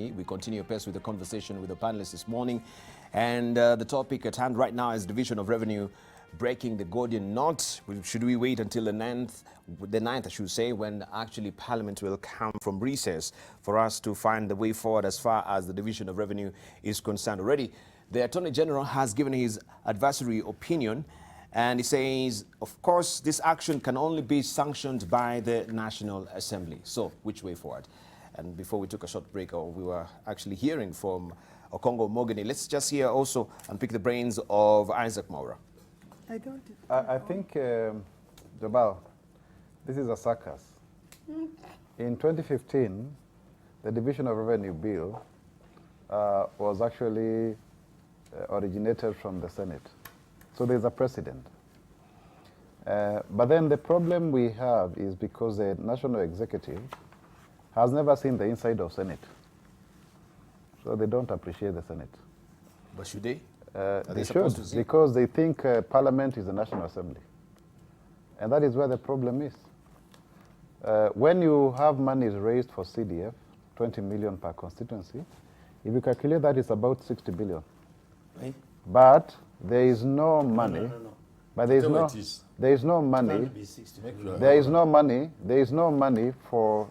journey. We continue pace with the conversation with the panelists this morning. And the topic at hand right now is division of revenue breaking the Gordian knot. Should we wait until the 9th, I should say, when actually Parliament will come from recess for us to find the way forward as far as the division of revenue is concerned? Already, the Attorney General has given his advisory opinion, and he says, of course, this action can only be sanctioned by the National Assembly. So, which way forward? And before we took a short break, we were actually hearing from Okongo Mogeni. Let's just hear also and pick the brains of Isaac Mwaura. I think, Jabal, this is a circus. In 2015, the Division of Revenue Bill was actually originated from the Senate. So there's a precedent. But then the problem we have is because the National Executive has never seen the inside of Senate. So they don't appreciate the Senate. But should they? They should, because they think Parliament is the National Assembly. And that is where the problem is. When you have monies raised for CDF, 20 million per constituency, if you calculate that, it's about 60 billion. Right. But there is no money. No. But there is no money. There is no money. There is no money for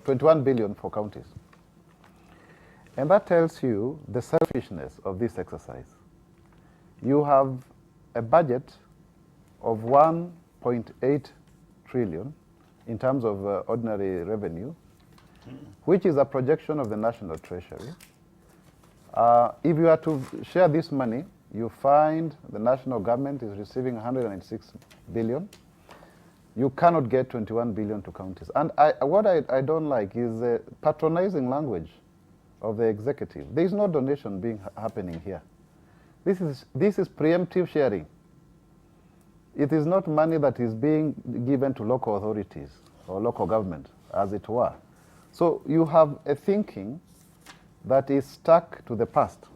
21 billion for counties. And that tells you the selfishness of this exercise. You have a budget of 1.8 trillion in terms of ordinary revenue, which is a projection of the National Treasury. If you are to share this money, you find the national government is receiving 196 billion. You cannot get 21 billion to counties. And what I don't like is the patronizing language of the executive. There is no donation happening here. This is preemptive sharing. It is not money that is being given to local authorities or local government, as it were. So you have a thinking that is stuck to the past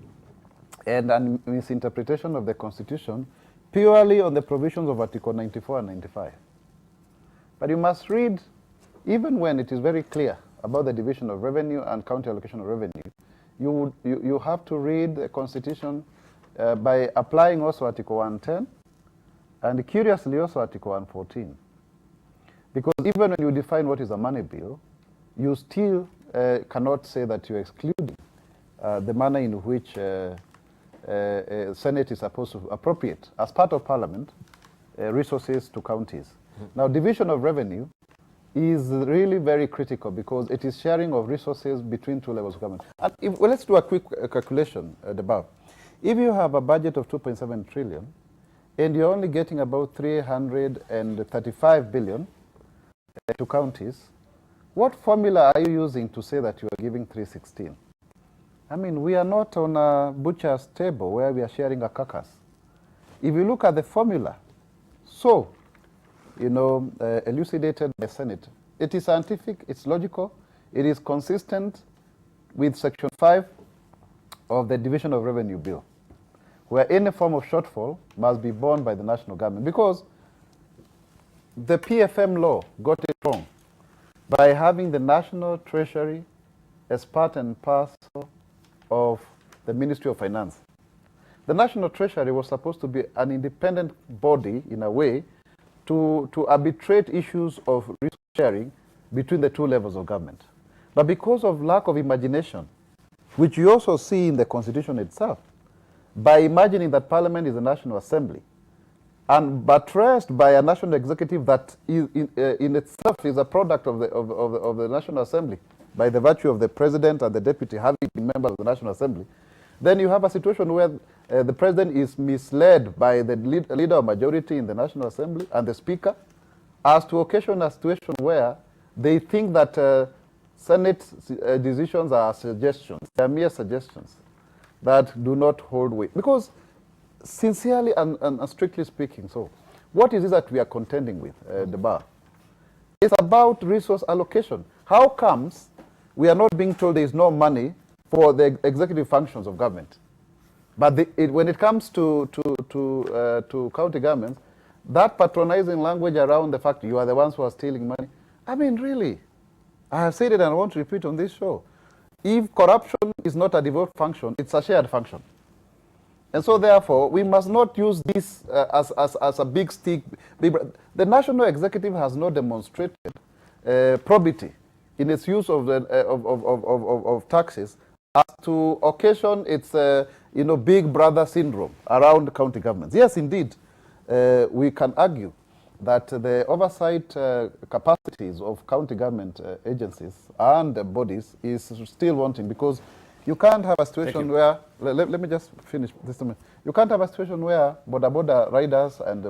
and a misinterpretation of the Constitution purely on the provisions of Article 94 and 95. But you must read, even when it is very clear about the division of revenue and county allocation of revenue, you have to read the Constitution by applying also Article 110 and curiously also Article 114. Because even when you define what is a money bill, you still cannot say that you're excluding the manner in which Senate is supposed to appropriate, as part of Parliament, resources to counties. Now, division of revenue is really very critical because it is sharing of resources between two levels of government. And let's do a quick calculation at the above. If you have a budget of 2.7 trillion and you're only getting about 335 billion to counties, what formula are you using to say that you are giving 316? I mean, we are not on a butcher's table where we are sharing a carcass. If you look at the formula, elucidated by Senate, it is scientific, it's logical, it is consistent with Section 5 of the Division of Revenue Bill, where any form of shortfall must be borne by the national government. Because the PFM law got it wrong by having the National Treasury as part and parcel of the Ministry of Finance. The National Treasury was supposed to be an independent body, in a way, to arbitrate issues of resource sharing between the two levels of government. But because of lack of imagination, which you also see in the Constitution itself, by imagining that Parliament is a National Assembly, and buttressed by a National Executive that is, in itself is a product of the National Assembly, by the virtue of the President and the Deputy having been members of the National Assembly, then you have a situation where the President is misled by the leader of majority in the National Assembly and the Speaker as to occasion a situation where they think that Senate decisions are suggestions. They are mere suggestions that do not hold weight. Because sincerely and strictly speaking, so what is it that we are contending with, the bar? It's about resource allocation. How comes we are not being told there is no money for the executive functions of government? But when it comes to county governments, that patronizing language around the fact you are the ones who are stealing money, I mean, really, I have said it and I want to repeat on this show. if corruption is not a devolved function, it's a shared function. And so therefore, we must not use this as a big stick. The national executive has not demonstrated probity in its use of, of taxes as to occasion its big brother syndrome around county governments. Yes, indeed, we can argue that the oversight capacities of county government agencies and bodies is still wanting, because you can't have a situation where, let me just finish this moment. You can't have a situation where border riders and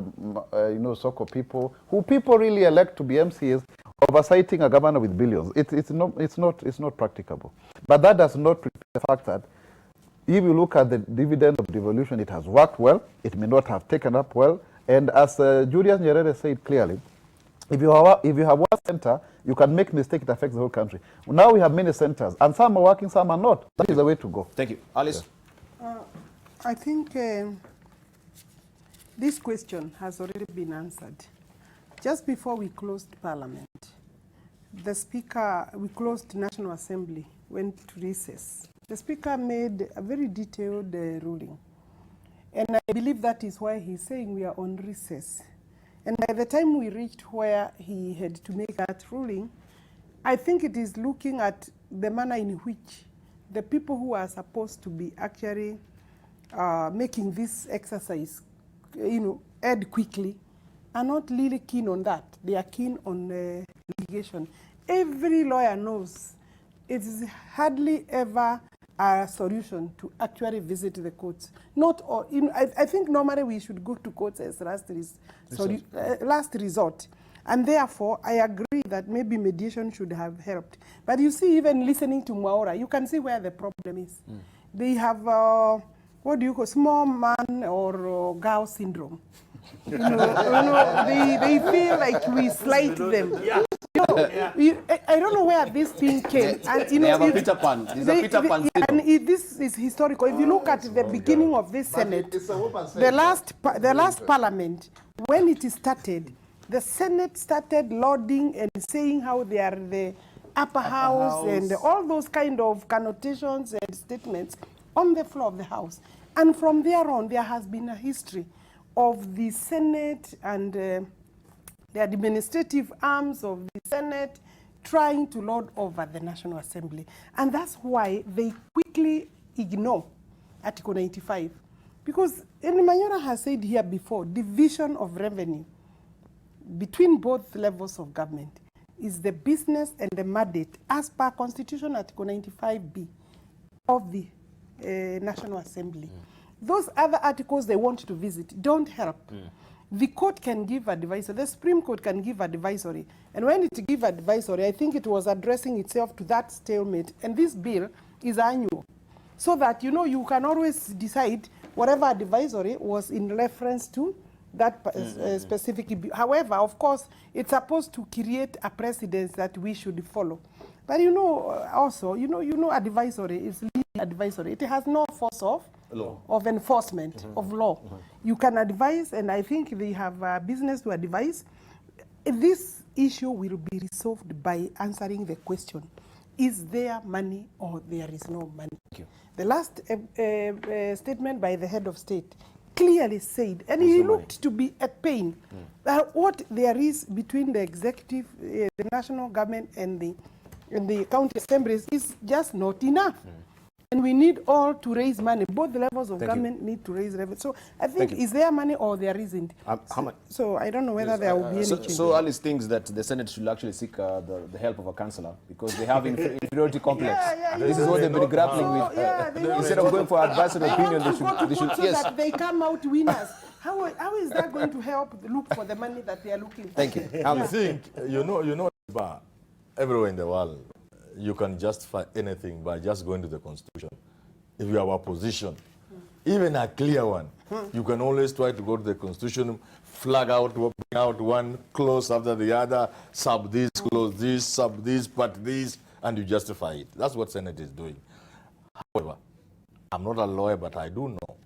so-called people, who people really elect to be MCAs, oversighting a governor with billions. It's not practicable. But that does not prevent the fact that if you look at the dividend of devolution, it has worked well. It may not have taken up well. And as Julius Nyerere said clearly, if you have one center, you can make mistake, it affects the whole country. Now we have many centers, and some are working, some are not. That is the way to go. Thank you. Alice? Yeah. I think this question has already been answered. Just before we closed Parliament, the Speaker, we closed National Assembly, went to recess. The Speaker made a very detailed ruling. And I believe that is why he's saying we are on recess. And by the time we reached where he had to make that ruling, I think it is looking at the manner in which the people who are supposed to be actually making this exercise, end quickly, are not really keen on that. They are keen on litigation. Every lawyer knows it is hardly ever a solution to actually visit the courts. Not all, I think normally we should go to courts as last resort. And therefore, I agree that maybe mediation should have helped. But you see, even listening to Mwaura, you can see where the problem is. They have, what do you call, small man or girl syndrome. They feel like we slight them. Yeah. I don't know where this thing came. And, they have a Peter Pan. It's a Peter Pan syndrome. And this is historical. If you look at the beginning of this Senate, the last Parliament, when it started, the Senate started lauding and saying how they are the upper house and all those kind of connotations and statements on the floor of the House. And from there on, there has been a history of the Senate and the administrative arms of the Senate trying to lord over the National Assembly. And that's why they quickly ignore Article 95. Because Mwaura has said here before, division of revenue between both levels of government is the business and the mandate as per Constitution Article 95B of the National Assembly. Those other articles they want to visit don't help. The court can give advisory, the Supreme Court can give advisory. And when it gives advisory, I think it was addressing itself to that stalemate. And this bill is annual. So that, you can always decide whatever advisory was in reference to that specific bill. However, of course, it's supposed to create a precedence that we should follow. But also, advisory is legal advisory. It has no force of enforcement of law. You can advise, and I think they have business to advise. This issue will be resolved by answering the question, is there money or there is no money? The last statement by the head of state clearly said, and he looked to be at pain, that what there is between the executive, the national government and the county assemblies is just not enough. And we need all to raise money. Both the levels of government need to raise revenue. So I think, is there money or there isn't? So I don't know whether there will be any change. So Alice thinks that the Senate should actually seek the help of a councillor because they have inferiority complex. This is what they've been grappling with. Instead of going for advisory opinion, they should so that they come out winners. How is that going to help look for the money that they are looking for? Thank you. I think, everywhere in the world, you can justify anything by just going to the Constitution. If you have a position, even a clear one, you can always try to go to the Constitution, flag out, bring out one clause after the other, sub this, clause this, sub this, but this, and you justify it. That's what Senate is doing. However, I'm not a lawyer, but I do know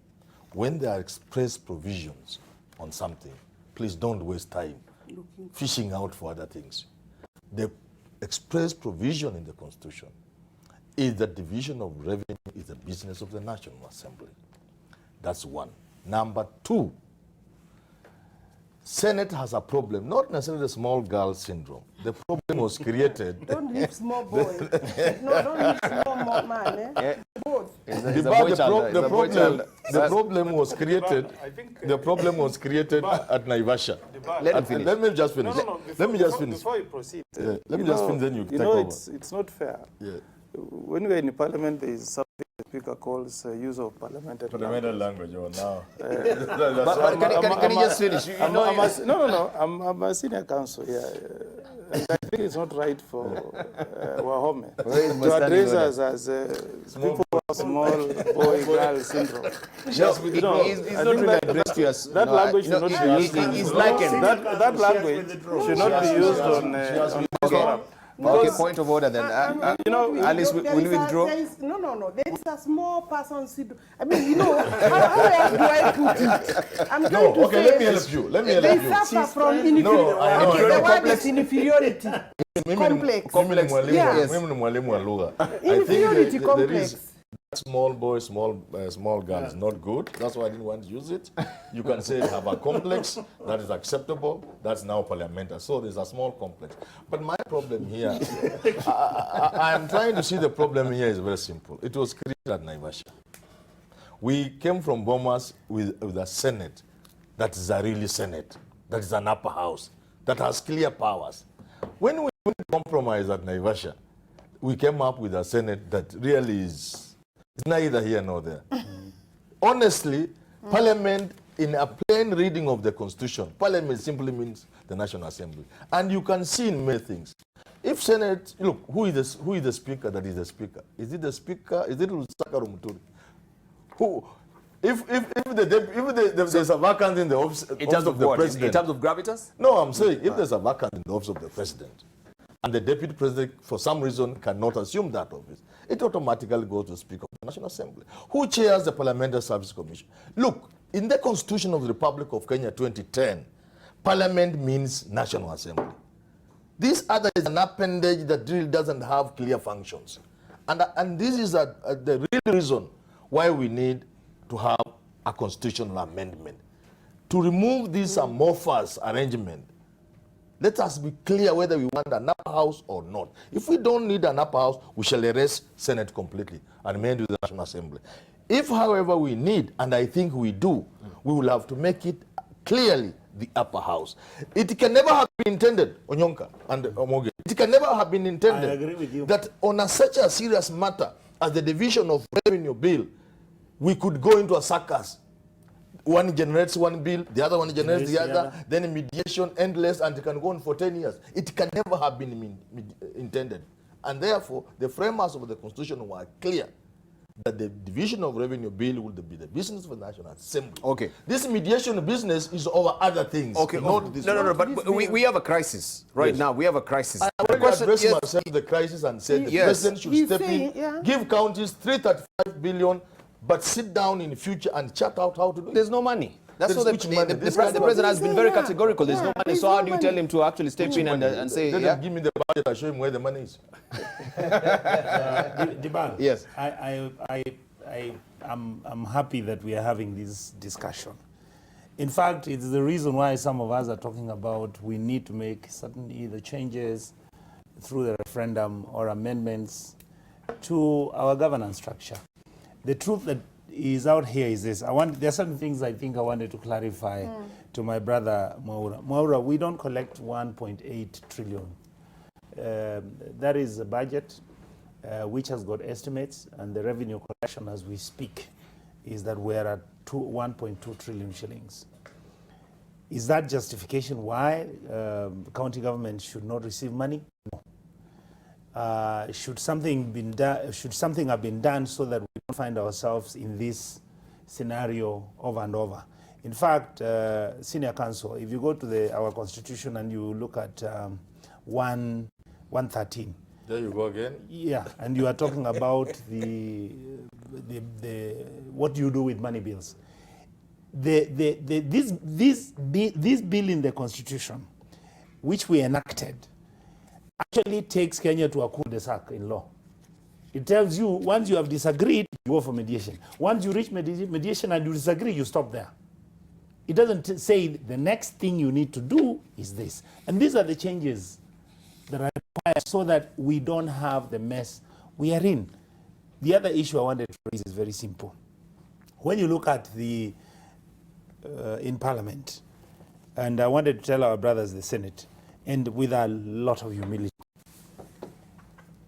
when there are express provisions on something, please don't waste time fishing out for other things. The express provision in the Constitution is the division of revenue is the business of the National Assembly. That's one. Number two, Senate has a problem, not necessarily the small girl syndrome. The problem was created. Don't leave small boy. No, don't leave small man. Eh? Both. The problem was created. The problem was created at Naivasha. Let me just finish. Let me just finish. Before you proceed, let me just finish. Then you take over. It's not fair. Yeah. When we're in Parliament, there is something the Speaker calls use of parliamentary language. Or now. But can you just finish? I'm a senior counsel. Yeah. And I think it's not right for Wahome to address us as people who have small boy girl syndrome. He's not really addressed to us. That language should not be used. He's likened. That language should not be used on forum. Okay, point of order then. Alice, will you withdraw? No. There is a small person syndrome. I mean, how do I put it? I'm going to say, let me help you. They suffer from inferiority. The word is inferiority complex. Yes. Inferiority complex. Small boy, small girl is not good. That's why I didn't want to use it. You can say have a complex that is acceptable. That's now parliamentary. So there's a small complex. But my problem here, I'm trying to see the problem here is very simple. It was created at Naivasha. We came from Bomas with a Senate that is a really Senate, that is an upper house, that has clear powers. When we compromised at Naivasha, we came up with a Senate that really is neither here nor there. Honestly, Parliament, in a plain reading of the Constitution, Parliament simply means the National Assembly. And you can see in many things. If Senate, look, who is the Speaker that is the Speaker? Is it the Speaker? Is it Lusaka or Muturi? Who? If there's a vacancy in the office of the President. In terms of gravitas? No, I'm saying if there's a vacancy in the office of the President, and the Deputy President, for some reason, cannot assume that office, it automatically goes to the Speaker of the National Assembly, who chairs the Parliamentary Service Commission. Look, in the Constitution of the Republic of Kenya 2010, Parliament means National Assembly. This other is an appendage that really doesn't have clear functions. And this is the real reason why we need to have a constitutional amendment. To remove this amorphous arrangement, let us be clear whether we want an upper house or not. If we don't need an upper house, we shall erase Senate completely and remain with the National Assembly. If, however, we need, and I think we do, we will have to make it clearly the upper house. It can never have been intended, Onyonka and Omoge, it can never have been intended, I agree with you, that on such a serious matter as the division of revenue bill, we could go into a circus. One generates one bill, the other one generates the other, then mediation endless, and it can go on for 10 years. It can never have been intended. And therefore, the framers of the Constitution were clear that the division of revenue bill would be the business of the National Assembly. Okay. This mediation business is over other things. Okay. No, but we have a crisis right now. We have a crisis. I want to address myself the crisis and say the president should step in, give counties 335 billion, but sit down in the future and chat out how to do it. There's no money. That's what the president has been very categorical. There's no money. So how do you tell him to actually step in and say, give me the budget, I'll show him where the money is. Diban, yes. I'm happy that we are having this discussion. In fact, it's the reason why some of us are talking about we need to make certain either changes through the referendum or amendments to our governance structure. The truth that is out here is this. There are certain things I think I wanted to clarify to my brother Mwaura. Mwaura, we don't collect 1.8 trillion. That is a budget which has got estimates, and the revenue collection as we speak is that we're at 1.2 trillion shillings. Is that justification why county government should not receive money? No. Should something have been done so that we don't find ourselves in this scenario over and over? In fact, senior counsel, if you go to our constitution and you look at 113. There you go again. Yeah, and you are talking about what do you do with money bills? This bill in the constitution, which we enacted, actually takes Kenya to a cul-de-sac in law. It tells you once you have disagreed, you go for mediation. Once you reach mediation and you disagree, you stop there. It doesn't say the next thing you need to do is this. And these are the changes that are required so that we don't have the mess we are in. The other issue I wanted to raise is very simple. When you look at the in Parliament, and I wanted to tell our brothers the Senate, and with a lot of humility,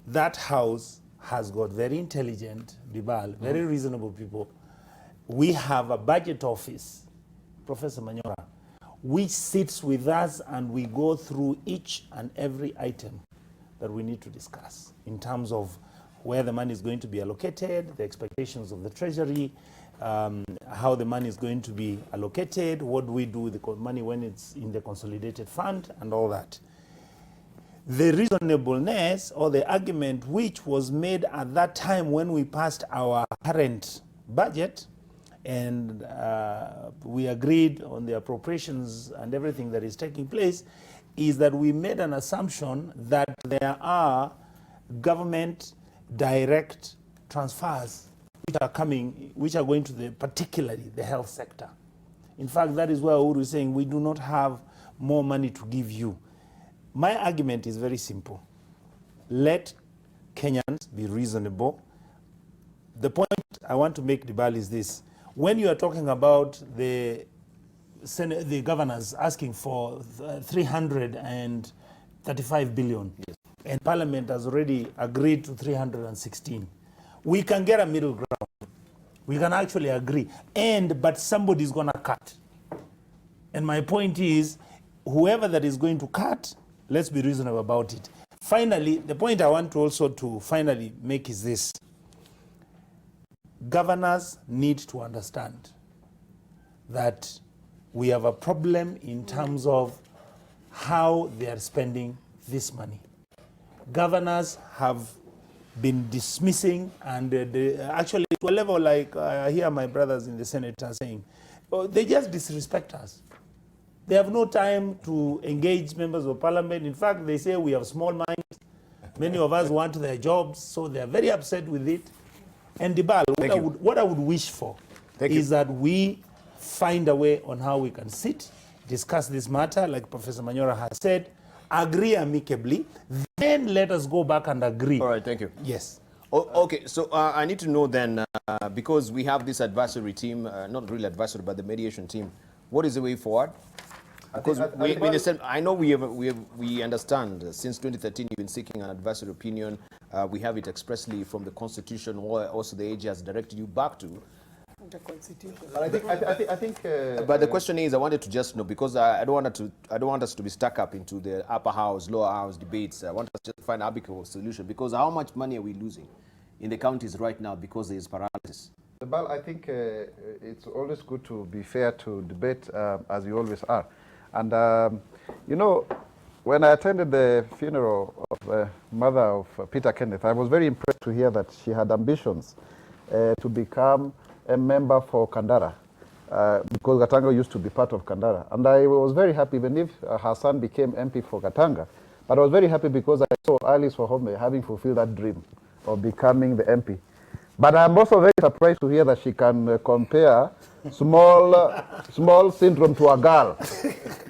that house has got very intelligent, very reasonable people. We have a budget office, Professor Mwaura, which sits with us and we go through each and every item that we need to discuss in terms of where the money is going to be allocated, the expectations of the Treasury, how the money is going to be allocated, what do we do with the money when it's in the consolidated fund, and all that. The reasonableness or the argument which was made at that time when we passed our current budget and we agreed on the appropriations and everything that is taking place is that we made an assumption that there are government direct transfers which are coming, which are going to particularly the health sector. In fact, that is where Uhuru is saying we do not have more money to give you. My argument is very simple. Let Kenyans be reasonable. The point I want to make, Dibal, is this. When you are talking about the governors asking for 335 billion, yes, and Parliament has already agreed to 316, we can get a middle ground. We can actually agree. But somebody's going to cut. And my point is, whoever that is going to cut, let's be reasonable about it. Finally, the point I want to also to finally make is this. Governors need to understand that we have a problem in terms of how they are spending this money. Governors have been dismissing and actually to a level like I hear my brothers in the Senate are saying, they just disrespect us. They have no time to engage members of Parliament. In fact, they say we have small minds. Many of us want their jobs, so they are very upset with it. And Dibal, what I would wish for is that we find a way on how we can sit, discuss this matter, like Professor Mwaura has said, agree amicably, then let us go back and agree. All right, thank you. Yes. Okay, so I need to know then, because we have this advisory team, not really advisory, but the mediation team, what is the way forward? Because I know we understand since 2013 you've been seeking an advisory opinion. We have it expressly from the Constitution, or also the AG has directed you back to the Constitution. But I think. But the question is, I wanted to just know, because I don't want us to be stuck up into the upper house, lower house debates. I want us to just find an amicable solution, because how much money are we losing in the counties right now because there is paralysis? Well, I think it's always good to be fair to debate, as you always are. And, you know, when I attended the funeral of the mother of Peter Kenneth, I was very impressed to hear that she had ambitions to become a member for Kandara, because Gatanga used to be part of Kandara. And I was very happy, even if her son became MP for Gatanga. But I was very happy because I saw Alice Wahome having fulfilled that dream of becoming the MP. But I'm also very surprised to hear that she can compare small syndrome to a girl.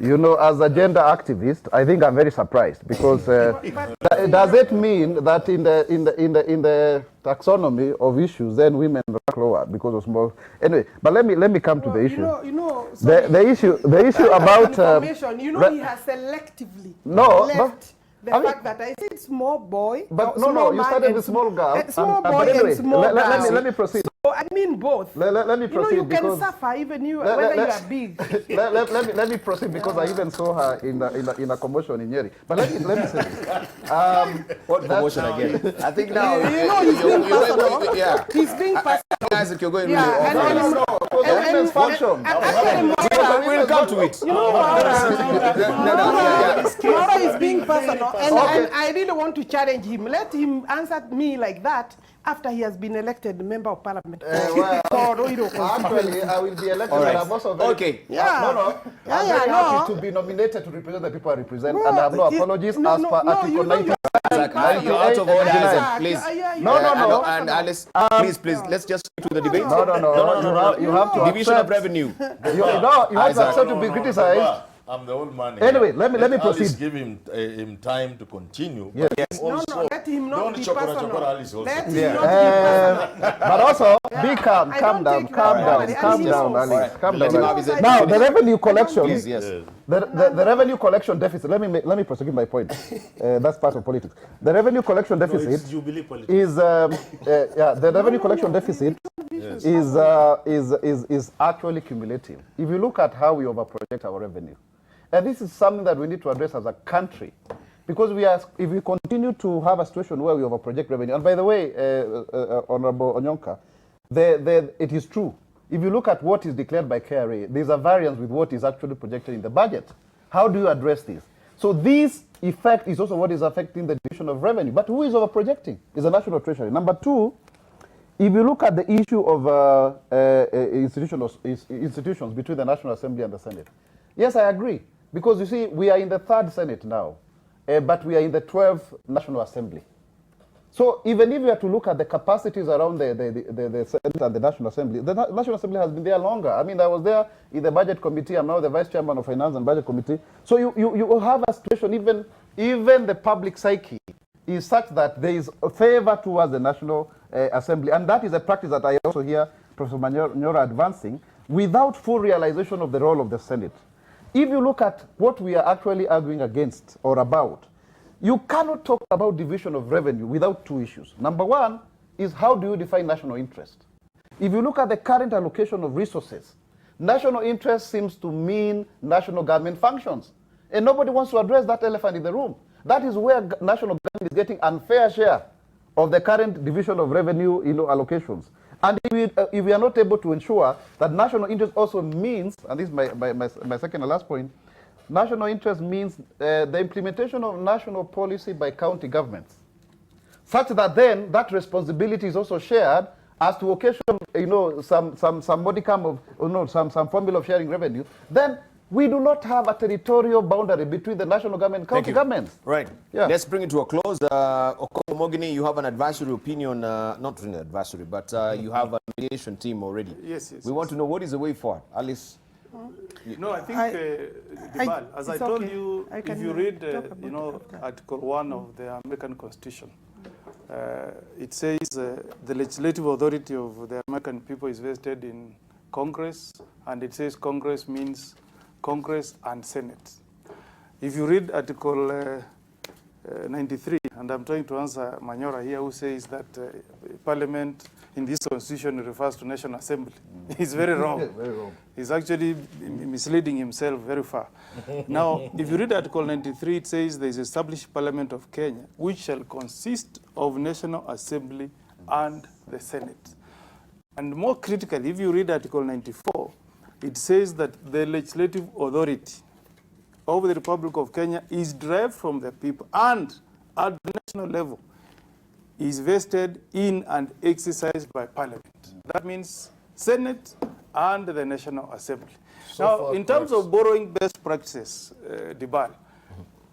You know, as a gender activist, I think I'm very surprised, because does it mean that in the taxonomy of issues, then women rank lower because of small? Anyway, but let me come to the issue. The issue about he has selectively left. The fact that I said small boy, but no, you started with small girl. Small boy and small girl. Let me proceed. So I mean both. Let me proceed. You can suffer even whether you are big. Let me proceed, because I even saw her in a commotion in Nyeri. But let me say this. What commotion again? I think now he's being personal. Yeah, he's being personal. Guys, you're going really we'll come to it. Mwaura is being personal, and I really want to challenge him. Let him answer me like that after he has been elected member of Parliament. Actually, I will be elected, and I'm also very I'm very happy to be nominated to represent the people I represent, and I have no apologies as per Article 90. You're out of order, please. No. And Alice, please, let's just go to the debate. No. You have to Division accept. of revenue. You have to accept to be criticized. I'm the old man. Anyway, let me proceed. Give him time to continue. Yes. But also, let him not don't be chokora personal. Alice also. Let him not be personal. But also, be calm, I calm don't down, take calm you down, away. calm down, Alice. Ali. Calm Let him down. have his Now, finish. the revenue collection. Please, yes. The revenue collection deficit. Let me prosecute my point. That's part of politics. The revenue collection deficit it's Jubilee politics. is the revenue collection deficit is actually cumulative. If you look at how we overproject our revenue, and this is something that we need to address as a country, because if we continue to have a situation where we overproject revenue, and by the way, Honorable Onyonka, it is true. If you look at what is declared by KRA, there's a variance with what is actually projected in the budget. How do you address this? So this effect is also what is affecting the division of revenue. But who is overprojecting? It's the National Treasury. Number two, if you look at the issue of institutions between the National Assembly and the Senate, yes, I agree. Because you see, we are in the 3rd Senate now, but we are in the 12th National Assembly. So even if you have to look at the capacities around the Senate and the National Assembly, the National Assembly has been there longer. I mean, I was there in the Budget Committee. I'm now the Vice Chairman of Finance and Budget Committee. So you have a situation, even the public psyche is such that there is a favor towards the National Assembly. And that is a practice that I also hear Professor Mwaura advancing without full realization of the role of the Senate. If you look at what we are actually arguing against or about, you cannot talk about division of revenue without two issues. Number one is how do you define national interest? If you look at the current allocation of resources, national interest seems to mean national government functions. And nobody wants to address that elephant in the room. That is where national government is getting unfair share of the current division of revenue allocations. And if we are not able to ensure that national interest also means, and this is my second and last point, national interest means the implementation of national policy by county governments, such that then that responsibility is also shared as to occasion, some modicum of, some formula of sharing revenue, then we do not have a territorial boundary between the national government and county governments. Right. Yeah. Let's bring it to a close. Okoko Mogini, you have an advisory opinion, not really advisory, but you have a mediation team already. Yes. We want to know what is the way forward. Alice? No, I think, Dibal, as I told you, if you read, Article 1 of the American Constitution, it says the legislative authority of the American people is vested in Congress, and it says Congress means Congress and Senate. If you read Article 93, and I'm trying to answer Mwaura here, who says that Parliament in this constitution refers to National Assembly. He's very wrong. Very wrong. He's actually misleading himself very far. Now, if you read Article 93, it says there is established Parliament of Kenya, which shall consist of National Assembly and the Senate. And more critically, if you read Article 94, it says that the legislative authority of the Republic of Kenya is derived from the people and at the national level is vested in and exercised by Parliament. That means Senate and the National Assembly. Now, in terms of borrowing best practices, Dibal,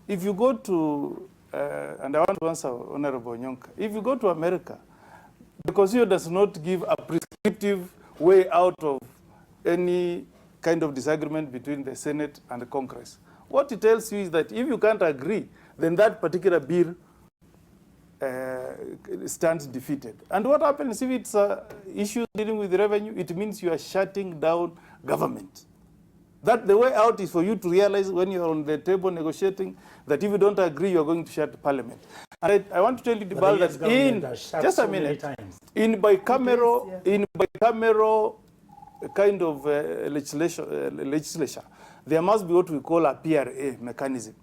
if you go to, and I want to answer Honorable Onyonka, if you go to America, the Constitution does not give a prescriptive way out of any kind of disagreement between the Senate and the Congress. What it tells you is that if you can't agree, then that particular bill stands defeated. And what happens if it's issues dealing with revenue? It means you are shutting down government. That the way out is for you to realize when you're on the table negotiating that if you don't agree, you're going to shut Parliament. And I want to tell you, Dibal, that in just a minute, in bicameral kind of legislature, there must be what we call a PRA mechanism.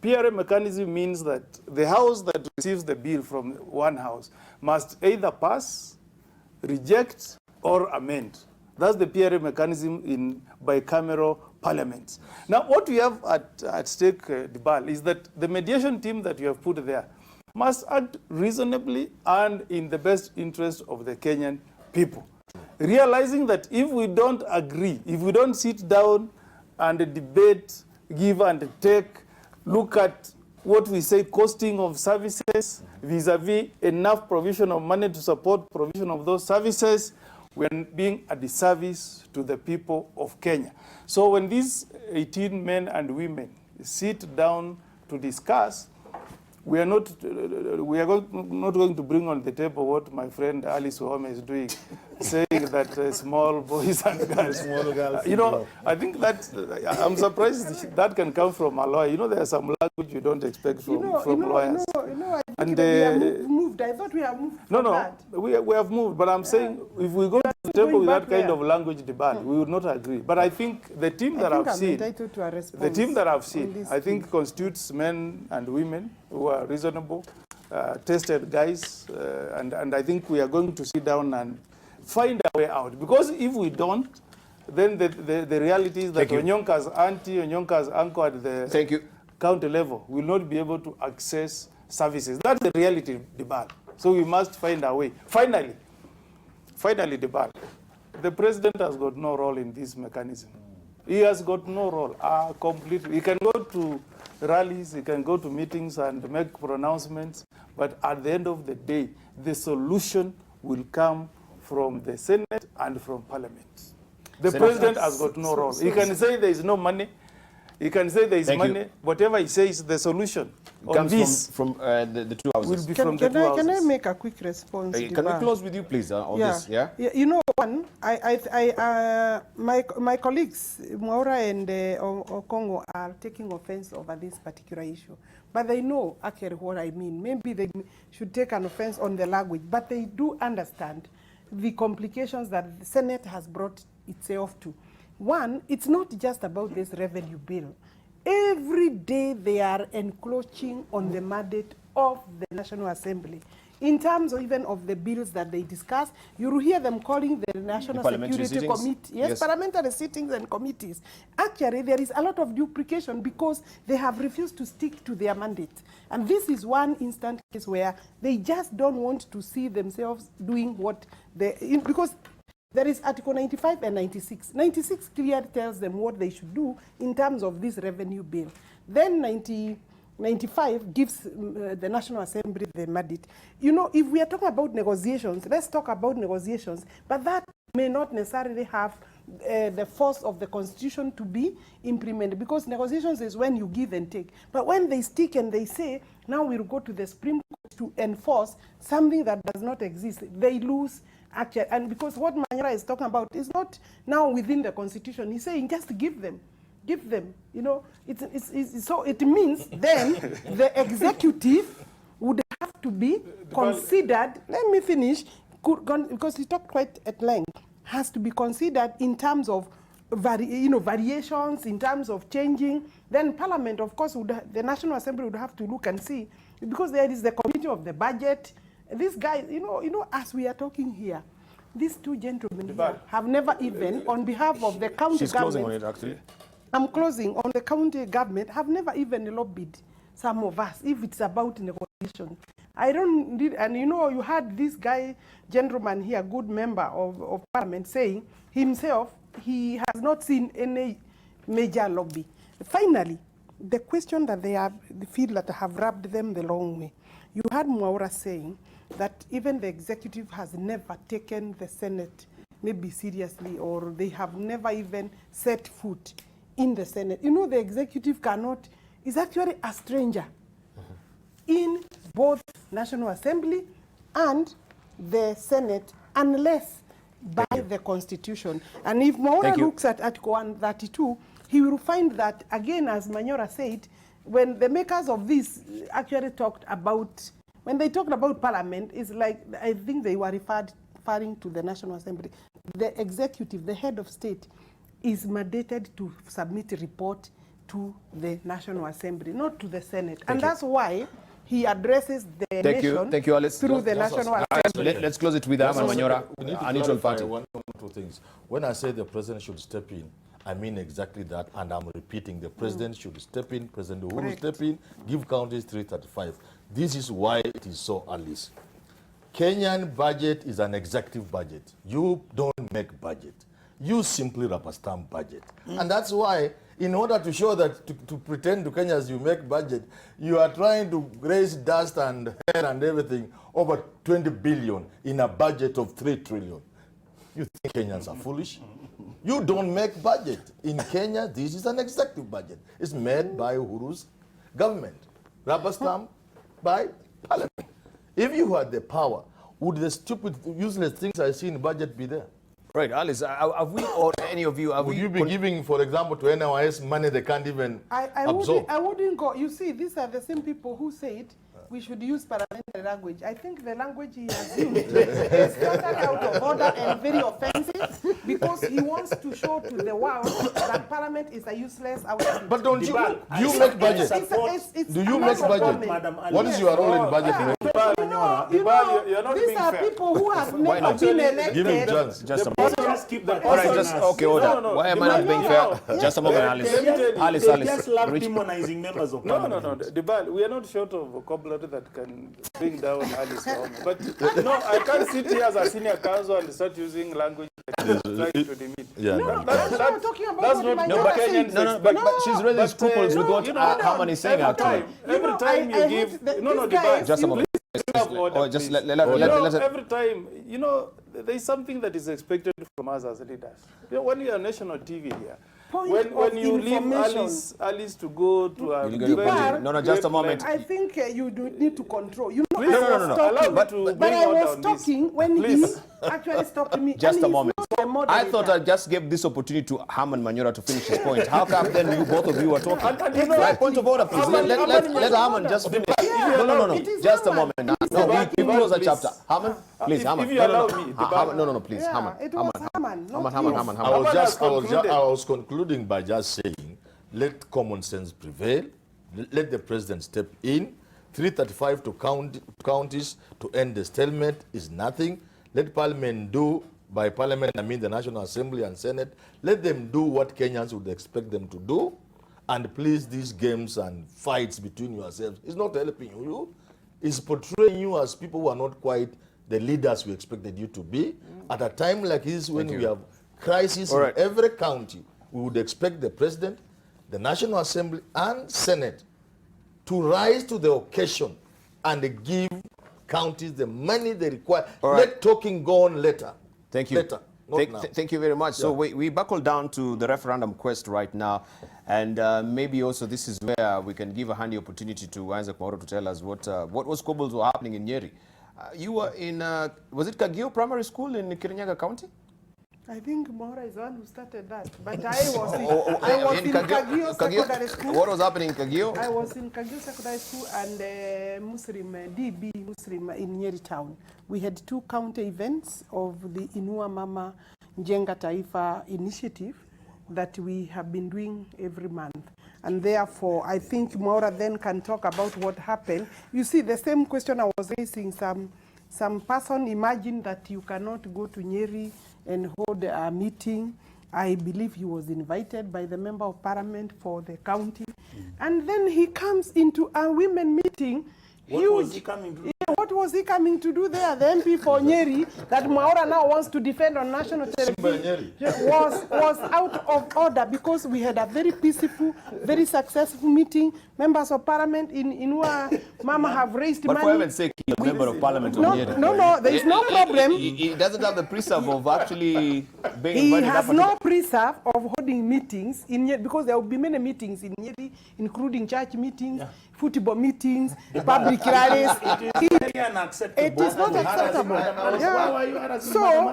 PRA mechanism means that the house that receives the bill from one house must either pass, reject, or amend. That's the PRA mechanism in bicameral parliaments. Now, what we have at stake, Dibal, is that the mediation team that you have put there must act reasonably and in the best interest of the Kenyan people. Realizing that if we don't agree, if we don't sit down and debate, give and take, look at what we say costing of services vis-a-vis enough provision of money to support provision of those services, we are being a disservice to the people of Kenya. So when these 18 men and women sit down to discuss, we are not going to bring on the table what my friend Alice Wahome is doing, saying that small boys and girls. Small girls. You know, I think that I'm surprised that can come from a lawyer. You know, there's some language you don't expect from lawyers. I think we have moved. I thought we have moved. We have moved. But I'm saying if we go to the table with that kind of language debate, we would not agree. But I think the team that I've seen, I think constitutes men and women who are reasonable, tested guys, and I think we are going to sit down and find a way out. Because if we don't, then the reality is that Onyonka's auntie, Onyonka's uncle at the county level will not be able to access services. That's the reality, Debal. So we must find a way. Finally, Debal, the president has got no role in this mechanism. He has got no role, completely. He can go to rallies, he can go to meetings and make pronouncements, but at the end of the day, the solution will come from the Senate and from Parliament. The president has got no role. He can say there is no money. He can say there is money. Whatever he says, the solution comes from the two houses. Will be from the two houses. Can I make a quick response? Can we close with you, please, on this? Yeah. You know, one, my colleagues, Mwaura and Okongo, are taking offense over this particular issue. But they know actually what I mean. Maybe they should take an offense on the language, but they do understand the complications that the Senate has brought itself to. One, it's not just about this revenue bill. Every day they are encroaching on the mandate of the National Assembly. In terms of even of the bills that they discuss, you will hear them calling the National Security Committee. Yes, parliamentary sittings and committees. Actually, there is a lot of duplication because they have refused to stick to their mandate. And this is one instant case where they just don't want to see themselves doing what they... Because there is Article 95 and 96. 96 clearly tells them what they should do in terms of this revenue bill. Then 95 gives the National Assembly the mandate. You know, if we are talking about negotiations, let's talk about negotiations, but that may not necessarily have the force of the Constitution to be implemented, because negotiations is when you give and take. But when they stick and they say, now we'll go to the Supreme Court to enforce something that does not exist, they lose. Actually, and because what Mwaura is talking about is not now within the Constitution. He's saying just give them. You know, so it means then the executive would have to be considered. Let me finish, because he talked quite at length. Has to be considered in terms of variations, in terms of changing. Then Parliament, of course, the National Assembly would have to look and see, because there is the Committee of the Budget. These guys, you know, as we are talking here, these two gentlemen here have never even, on behalf of the county government... She's closing on it, actually. I'm closing. On the county government, have never even lobbied some of us, if it's about negotiation. I don't need... And, you know, you had this guy, gentleman here, good member of Parliament, saying himself, he has not seen any major lobby. Finally, the question that they feel that have rubbed them the wrong way. You had Mwaura saying that even the executive has never taken the Senate maybe seriously, or they have never even set foot in the Senate. You know, the executive is actually a stranger in both National Assembly and the Senate, unless by the Constitution. And if Mwaura looks at Article 132, he will find that, again, as Mwaura said, when the makers of this actually talked about, when they talked about Parliament, it's like, I think they were referring to the National Assembly. The executive, the head of state, is mandated to submit a report to the National Assembly, not to the Senate. And that's why he addresses the nation through the National Assembly. Let's close it with Ahmed Mwaura, a neutral party. One or two things. When I say the president should step in, I mean exactly that, and I'm repeating, the president should step in, President Uhuru step in, give counties 335. This is why it is so, Alice. Kenyan budget is an executive budget. You don't make budget. You simply rubber stamp budget. And that's why in order to show that, to pretend to Kenyans you make budget, you are trying to raise dust and hair and everything over 20 billion in a budget of 3 trillion. You think Kenyans are foolish? You don't make budget. In Kenya, this is an executive budget. It's made by Uhuru's government, rubber stamp by parliament. If you had the power, would the stupid, useless things I see in the budget be there? Right, Alice, have we or any of you, Would you be giving, for example, to NYS money they can't even absorb? I wouldn't go. You see, these are the same people who said we should use parliamentary language. I think the language he has used is totally out of order and very offensive because he wants to show to the world that parliament is a useless outfit. But don't you, do you make budget? Do you make budget? What is your role in budget? These are people who have never been elected. Give him chance. Just a Just moment. keep the All right, just, okay, hold on. Why am I not being fair? Just a moment, Alice. Alice, They Alice. just love Rich- demonizing members of No, parliament. Dibal, we are not short of vocabulary that can bring down Alice Wahome. But no, I can't sit here as a senior counsel and start using language that is trying to demean. Yeah, That's what I'm talking about. That's what not my no, brother but said. but she's raising scruples with what you know, Haman is saying, actually. Every time you I give, hate that no, these guys- Dibal, Just a moment. have order, Or just please. let every time, there is something that is expected from us as leaders. When you are national TV here, when you leave Alice to go to a No, just a moment. I think you do need to control. You know, Please, I was talking, but I was talking when Please. he actually stopped me. Just and a he's moment. not a moderator. I thought I just gave this opportunity to Haman Mwaura to finish his point. How come then you both of you are talking? Right, point of order, please. Let Haman just finish. No. It is Just a Haman. moment. No, we close the chapter. Haman, please, Haman. If you allow me, Haman, no, please, Yeah, Haman. it was Haman, not Haman. Haman. I was concluding by just saying, let common sense prevail. Let the president step in. 335 to counties to end the stalemate is nothing. Let parliament do, by parliament I mean the National Assembly and Senate, let them do what Kenyans would expect them to do. And please, these games and fights between yourselves is not helping you. It's portraying you as people who are not quite the leaders we expected you to be. At a time like this, when we have crisis in every county, we would expect the president, the National Assembly and Senate to rise to the occasion and give counties the money they require. Let talking go on later. Thank you. Later, not now. Thank you very much. So we buckle down to the referendum quest right now. And maybe also this is where we can give a handy opportunity to Isaac Mwaura to tell us what was squabbles were happening in Nyeri. You were in, was it Kagio Primary School in Kirinyaga County? I think Mwaura is the one who started that. But I was in Kagio Secondary School. What was happening in Kagio? I was in Kagio Secondary School and Muslim, DB Muslim in Nyeri town. We had 2 county events of the Inua Mama Njenga Taifa initiative that we have been doing every month. And therefore, I think Mwaura then can talk about what happened. You see, the same question I was raising, some person imagined that you cannot go to Nyeri and hold a meeting. I believe he was invited by the member of parliament for the county. And then he comes into a women meeting. What was he coming to do? What was he coming to do there? The MP for Nyeri that Mwaura now wants to defend on national television was out of order because we had a very peaceful, very successful meeting. Members of parliament in Inua Mama have raised money. But for heaven's sake, he's a member of parliament of Nyeri. No, there is no problem. He doesn't have the preserve of actually being He invited. has no preserve of holding meetings in Nyeri because there will be many meetings in Nyeri, including church meetings, football meetings, public rallies. It is not acceptable. Yeah. So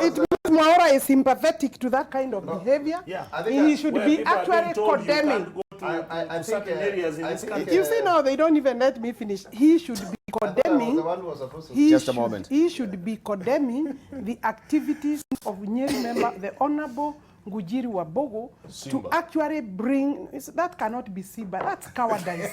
it means Mwaura is sympathetic to that kind of behavior. He should be actually condemning. I certain areas in this country. You see now they don't even let me finish. He should be condemning. Just a moment. He should be condemning the activities of Nyeri member, the Honorable Ngujiri Wabogo, to actually bring, that cannot be Simba, that's cowardice.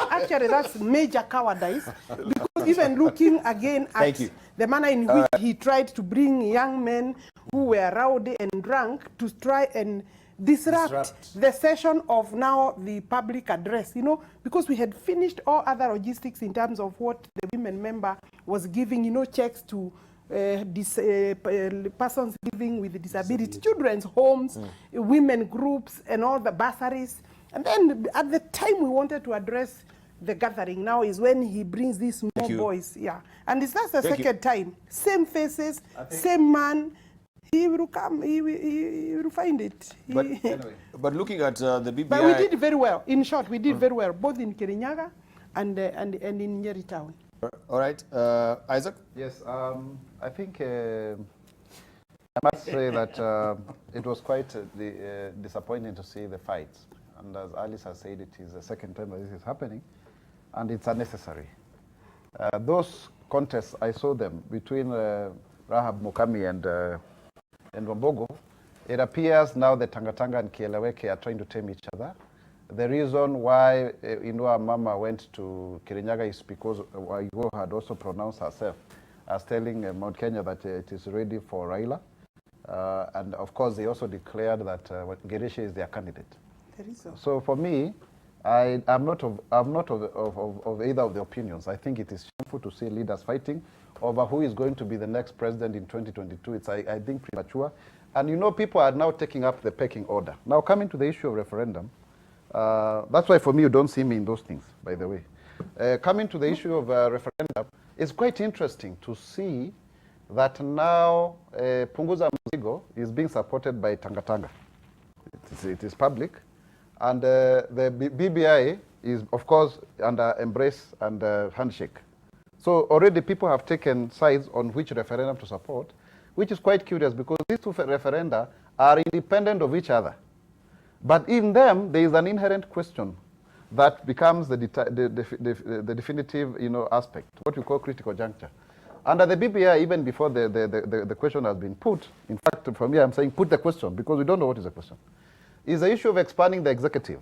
Actually, that's major cowardice, because even looking again at the manner in which he tried to bring young men who were rowdy and drunk to try and disrupt the session of now the public address, because we had finished all other logistics in terms of what the women member was giving, checks to persons living with disability, children's homes, women groups, and all the bursaries. And then at the time we wanted to address the gathering now is when he brings these small boys. Yeah. And that's the second time. Same faces, same man. He will come, he will find it. But, anyway. But looking at the BBI... But we did very well. In short, we did very well, both in Kirinyaga and in Nyeri town. All right. Isaac? Yes, I think I must say that it was quite disappointing to see the fights. And as Alice has said, it is the second time that this is happening, and it's unnecessary. Those contests, I saw them between Rahab Mukami and Wambogo. It appears now that Tangatanga and Kieleweke are trying to tame each other. The reason why Inua Mama went to Kirinyaga is because Waigo had also pronounced herself as telling Mount Kenya that it is ready for Raila. And of course, they also declared that Gereshe is their candidate. So for me, I'm not of either of the opinions. I think it is shameful to see leaders fighting over who is going to be the next president in 2022. It's, I think, premature. And you know, people are now taking up the pecking order. Now, coming to the issue of referendum, that's why for me, you don't see me in those things, by the way. Coming to the issue of referendum, it's quite interesting to see that now Punguza Mzigo is being supported by Tangatanga. It is public. And the BBI is, of course, under embrace and handshake. So already people have taken sides on which referendum to support, which is quite curious because these two referenda are independent of each other. But in them, there is an inherent question that becomes the definitive, aspect, what we call critical juncture. Under the BBI, even before the question has been put, in fact, for me, I'm saying put the question because we don't know what is the question, is the issue of expanding the executive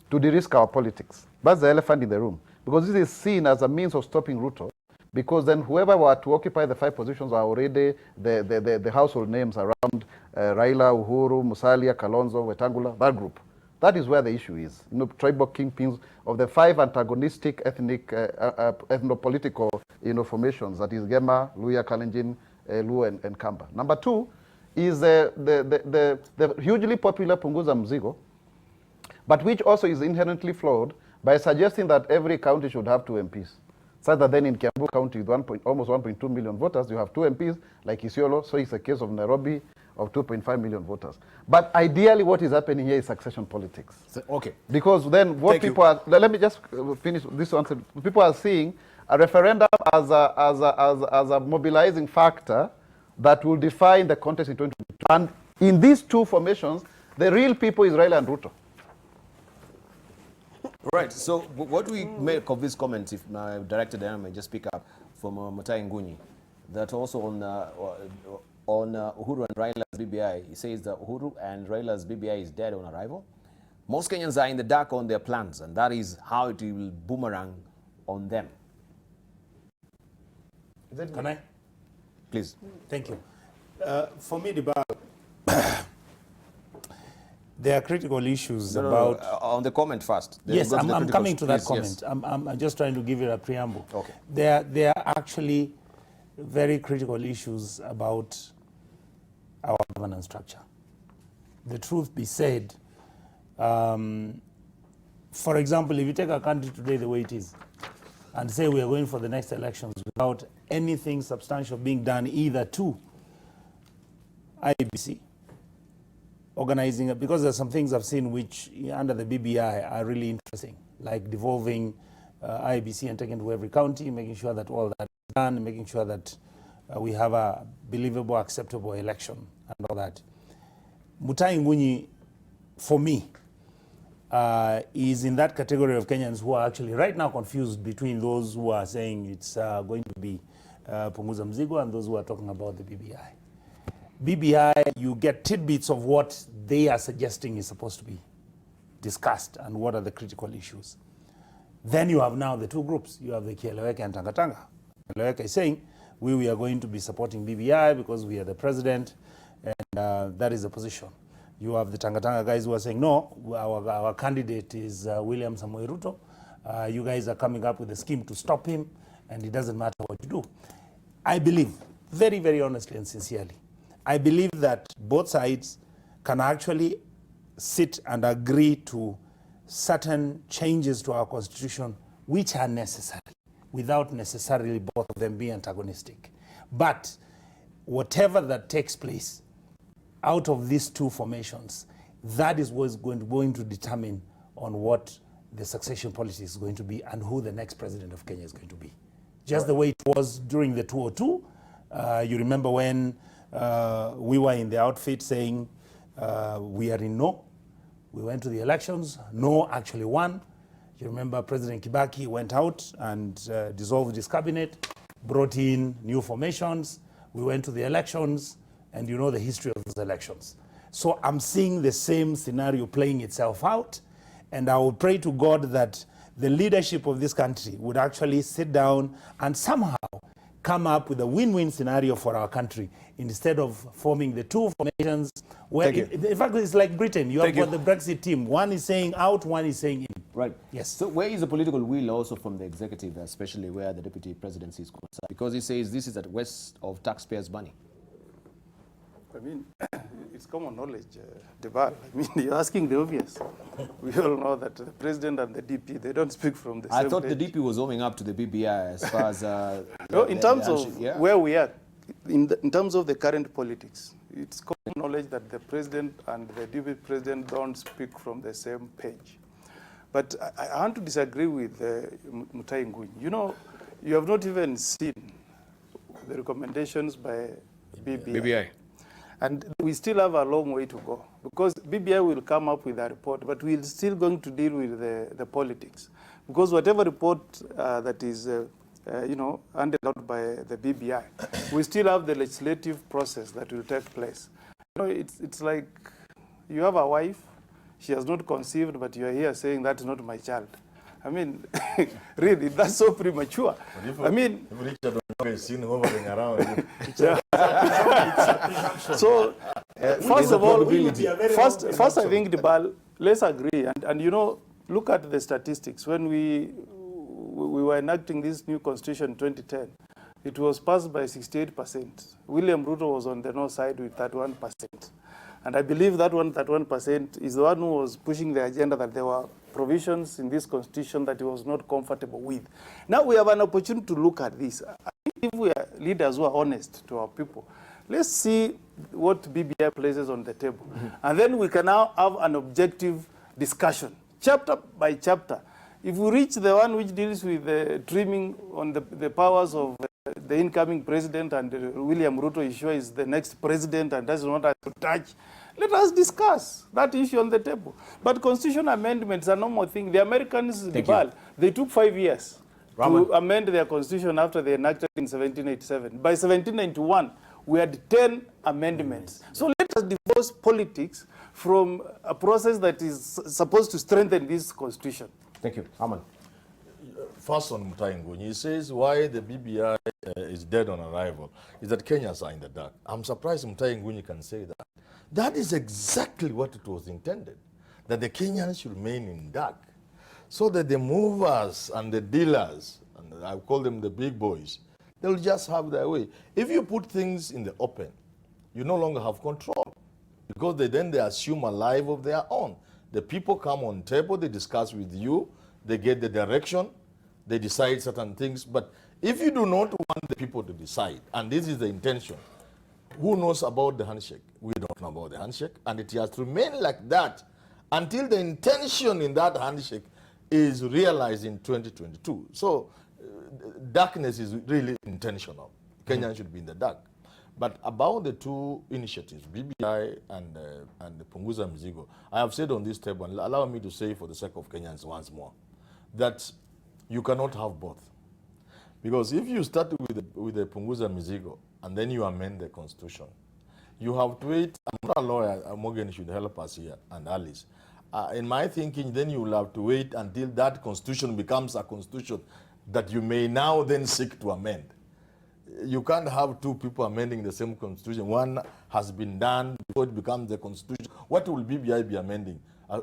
to de-risk our politics. That's the elephant in the room. Because this is seen as a means of stopping Ruto, because then whoever were to occupy the 5 positions are already the household names around Raila, Uhuru, Musalia, Kalonzo, Wetangula, that group. That is where the issue is. Tribal kingpins of the 5 antagonistic ethnic, ethno-political formations, that is Gema, Luya, Kalenjin, Luo, and Kamba. Number 2, is the hugely popular Punguza Mzigo, but which also is inherently flawed by suggesting that every county should have 2 MPs. So that then in Kiambu County with almost 1.2 million voters, you have 2 MPs like Isiolo, so it's a case of Nairobi of 2.5 million voters. But ideally what is happening here is succession politics. Okay. Because then what let me just finish this answer. People are seeing a referendum as a mobilizing factor that will define the contest in 2022. And in these 2 formations, the real people is Raila and Ruto. Right. So what do we make of this comment, if my director Diana may just pick up from Mutai Ngunyi, that also on Uhuru and Raila's BBI, he says that Uhuru and Raila's BBI is dead on arrival. Most Kenyans are in the dark on their plans, and that is how it will boomerang on them. Can I? Please. Thank you. For me, there are critical issues about... on the comment first. Yes, I'm coming to that comment. Yes. I'm just trying to give it a preamble. Okay. There are actually very critical issues about our governance structure. The truth be said, for example, if you take our country today the way it is, and say we are going for the next elections without anything substantial being done either to IEBC, organizing it, because there's some things I've seen which under the BBI are really interesting, like devolving IEBC and taking to every county, making sure that all that is done, making sure that we have a believable, acceptable election and all that. Mutai Ngunyi, for me, is in that category of Kenyans who are actually right now confused between those who are saying it's going to be Punguza Mzigo and those who are talking about the BBI. BBI, you get tidbits of what they are suggesting is supposed to be discussed and what are the critical issues. Then you have now the 2 groups. You have the Kieleweke and Tangatanga. Kieleweke is saying, we are going to be supporting BBI because we are the president, and that is the position. You have the Tangatanga guys who are saying, no, our candidate is William Samoei Ruto. You guys are coming up with a scheme to stop him, and it doesn't matter what you do. I believe very, very honestly and sincerely, I believe that both sides can actually sit and agree to certain changes to our constitution which are necessary, without necessarily both of them being antagonistic. But whatever that takes place out of these two formations, that is what is going to determine on what the succession policy is going to be and who the next president of Kenya is going to be. Just the way it was during the 202. You remember when we were in the outfit saying we are in no. We went to the elections. No actually won. You remember President Kibaki went out and dissolved his cabinet, brought in new formations. We went to the elections, and you know the history of those elections. So I'm seeing the same scenario playing itself out, and I would pray to God that the leadership of this country would actually sit down and somehow come up with a win-win scenario for our country instead of forming the two formations where, in fact, it's like Britain. You have got the Brexit team. One is saying out, one is saying in. Right. Yes. So where is the political will also from the executive, especially where the deputy presidency is concerned? Because he says this is at waste of taxpayers' money. I mean, it's common knowledge, Debal. I mean, you're asking the obvious. We all know that the president and the DP, they don't speak from the same I thought page. the DP was warming up to the BBI as far as... no, in terms of where we are, in terms of the current politics, it's common knowledge that the president and the deputy president don't speak from the same page. But I want to disagree with Mutai Nguyen. You know, you have not even seen the recommendations by BBI. And we still have a long way to go, because BBI will come up with a report, but we're still going to deal with the politics. Because whatever report that is, handed out by the BBI, we still have the legislative process that will take place. You know, it's like you have a wife, she has not conceived, but you are here saying that's not my child. I mean, really, that's so premature. I mean, so first of all, first I think, Debal, let's agree, and you know, look at the statistics. When we were enacting this new constitution in 2010, it was passed by 68%. William Ruto was on the no side with 31%. And I believe that 31% is the one who was pushing the agenda that there were provisions in this constitution that he was not comfortable with. Now we have an opportunity to look at this. I think if we are leaders who are honest to our people, let's see what BBI places on the table. And then we can now have an objective discussion, chapter by chapter. If we reach the one which deals with the trimming on the powers of the incoming president, and William Ruto is sure is the next president and doesn't want us to touch, let us discuss that issue on the table. But constitutional amendments are no more thing. The Americans, they took 5 years to amend their constitution after they enacted in 1787. By 1791, we had 10 amendments. So let us divorce politics from a process that is supposed to strengthen this constitution. Thank you. Aman. First on Mutai Nguyen, he says why the BBI is dead on arrival is that Kenyans are in the dark. I'm surprised Mutai Nguyen can say that. That is exactly what it was intended, that the Kenyans should remain in dark, so that the movers and the dealers, and I call them the big boys, they'll just have their way. If you put things in the open, you no longer have control, because then they assume a life of their own. The people come on table, they discuss with you, they get the direction, they decide certain things. But if you do not want the people to decide, and this is the intention, who knows about the handshake? We don't know about the handshake, and it has to remain like that until the intention in that handshake is realized in 2022. So darkness is really intentional. Kenyans should be in the dark. But about the two initiatives, BBI and the Punguza Mzigo, I have said on this table, and allow me to say for the sake of Kenyans once more, that you cannot have both. Because if you start with the Punguza Mzigo and then you amend the constitution, you have to wait. I'm not a lawyer, Morgan should help us here, and Alice. In my thinking, then you will have to wait until that constitution becomes a constitution that you may now then seek to amend. You can't have two people amending the same constitution. One has been done before it becomes the constitution. What will BBI be amending?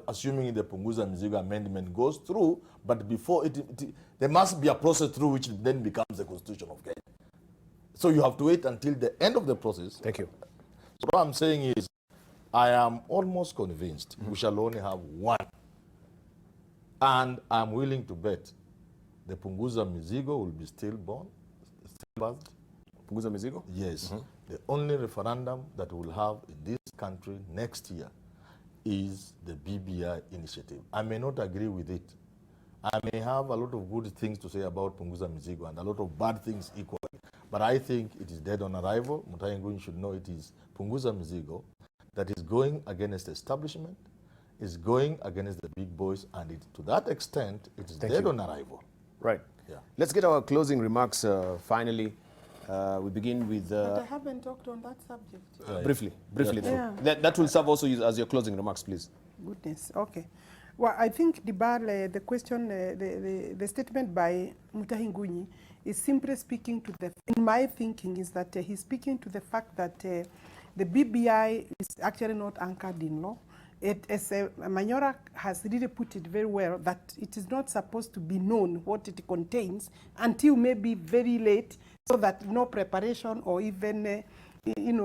Assuming the Punguza Mzigo amendment goes through, but before there must be a process through which it then becomes the constitution of Kenya. So you have to wait until the end of the process. Thank you. So what I'm saying is, I am almost convinced we shall only have one. And I'm willing to bet the Punguza Mizigo will be stillborn, stillbirthed. Punguza Mizigo? Yes. The only referendum that we'll have in this country next year is the BBI initiative. I may not agree with it. I may have a lot of good things to say about Punguza Mizigo and a lot of bad things equally. But I think it is dead on arrival. Mutahi Ngunyi should know it is Punguza Mizigo that is going against the establishment, is going against the big boys, and to that extent, it is dead on arrival. Right. Yeah. Let's get our closing remarks finally. We begin with... But I haven't talked on that subject. briefly. Yeah. That will serve also as your closing remarks, please. Goodness, okay. Well, I think the question, the statement by Mutahi Ngunyi is simply speaking to in my thinking is that he's speaking to the fact that the BBI is actually not anchored in law. As Mwaura has really put it very well, that it is not supposed to be known what it contains until maybe very late, so that no preparation or even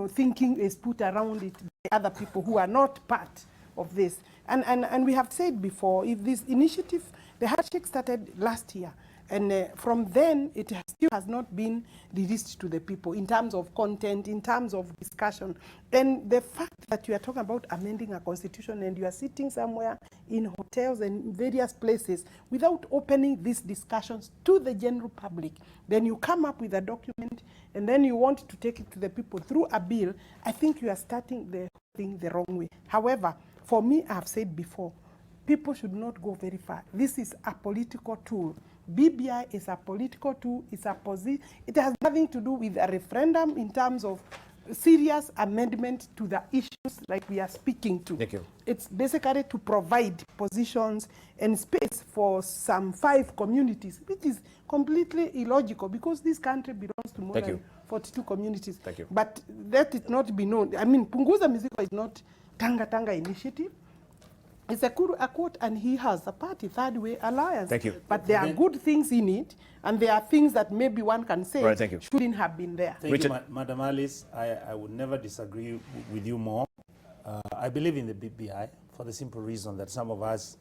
thinking is put around it by other people who are not part of this. And we have said before, if this initiative, the handshake started last year, and from then it still has not been released to the people in terms of content, in terms of discussion. And the fact that you are talking about amending a constitution and you are sitting somewhere in hotels and various places without opening these discussions to the general public, then you come up with a document and then you want to take it to the people through a bill, I think you are starting the thing the wrong way. However, for me, I have said before, people should not go very far. This is a political tool. BBI is a political tool. It's a it has nothing to do with a referendum in terms of serious amendment to the issues like we are speaking to. Thank you. It's basically to provide positions and space for some 5 communities, which is completely illogical because this country belongs to more than 42 communities. Thank you. But let it not be known. I mean, Punguza Mizigo is not Tanga initiative. It's a quote, and he has a party, Third Way Alliance. Thank you. But there are good things in it, and there are things that maybe one can say shouldn't have been there. Thank you, Madam Alice. I would never disagree with you more. I believe in the BBI for the simple reason that some of us,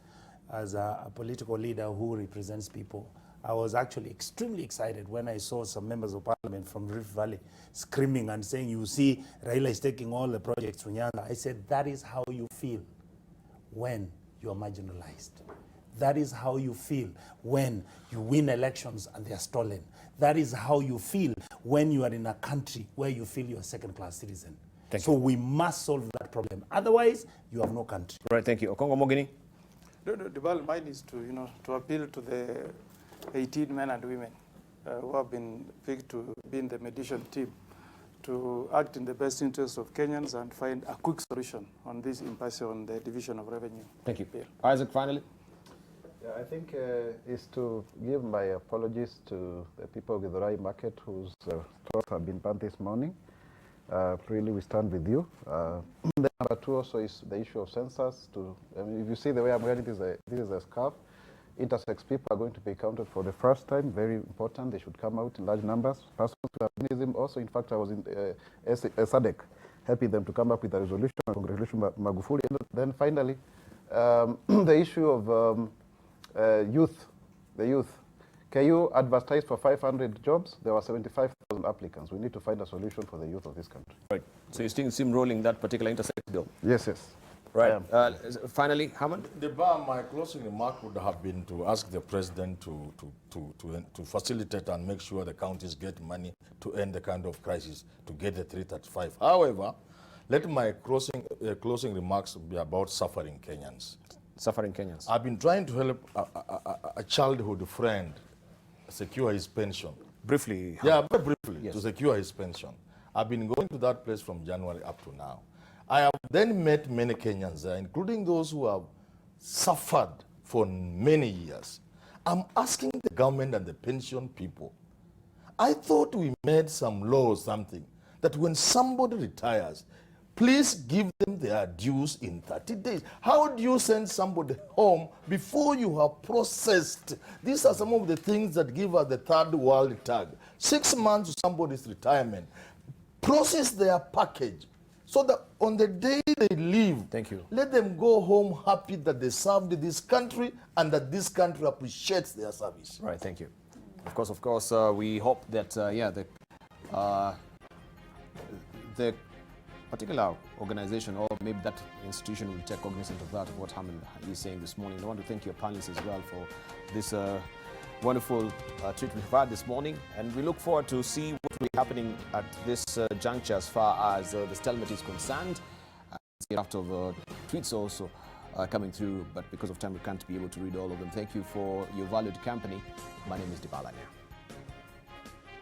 as a political leader who represents people, I was actually extremely excited when I saw some members of parliament from Rift Valley screaming and saying, you see, Raila is taking all the projects to Nyanza. I said, that is how you feel when you are marginalized. That is how you feel when you win elections and they are stolen. That is how you feel when you are in a country where you feel you're a second-class citizen. So we must solve that problem. Otherwise, you have no country. Right, thank you. Okongo Mogini? No, the bottom line is to appeal to the 18 men and women who have been picked to be in the mediation team to act in the best interest of Kenyans and find a quick solution on this impasse on the division of revenue. Thank you. Yeah. Isaac, finally? Yeah, I think is to give my apologies to the people of the Githurai market whose thoughts have been burnt this morning. Really, we stand with you. The number 2 also is the issue of census. If you see the way I'm wearing this is a scarf. Intersex people are going to be counted for the first time. Very important. They should come out in large numbers. Persons with albinism also. In fact, I was in SADC, helping them to come up with a resolution. Congratulations, Magufuli. And then finally, the issue of youth. The youth. Can you advertise for 500 jobs? There were 75,000 applicants. We need to find a solution for the youth of this country. Right. So you still seem rolling that particular intersex bill? Yes, yes. Right. Finally, Hamad? My closing remark would have been to ask the president to facilitate and make sure the counties get money to end the kind of crisis, to get the 335. However, let my closing remarks be about suffering Kenyans. Suffering Kenyans. I've been trying to help a childhood friend secure his pension. Briefly. Yeah, very briefly, yes. To secure his pension. I've been going to that place from January up to now. I have then met many Kenyans there, including those who have suffered for many years. I'm asking the government and the pension people, I thought we made some law or something that when somebody retires, please give them their dues in 30 days. How do you send somebody home before you have processed? These are some of the things that give us the third world tag. 6 months to somebody's retirement. Process their package so that on the day they leave, Thank you. let them go home happy that they served this country and that this country appreciates their service. Right, thank you. Of course, we hope that, the particular organization or maybe that institution will take cognizance of that, of what Hamid is saying this morning. I want to thank your panelists as well for this wonderful treatment we've had this morning, and we look forward to see what will be happening at this juncture as far as the stalemate is concerned. After the tweets also coming through, but because of time we can't be able to read all of them. Thank you for your valued company. My name is Dibala.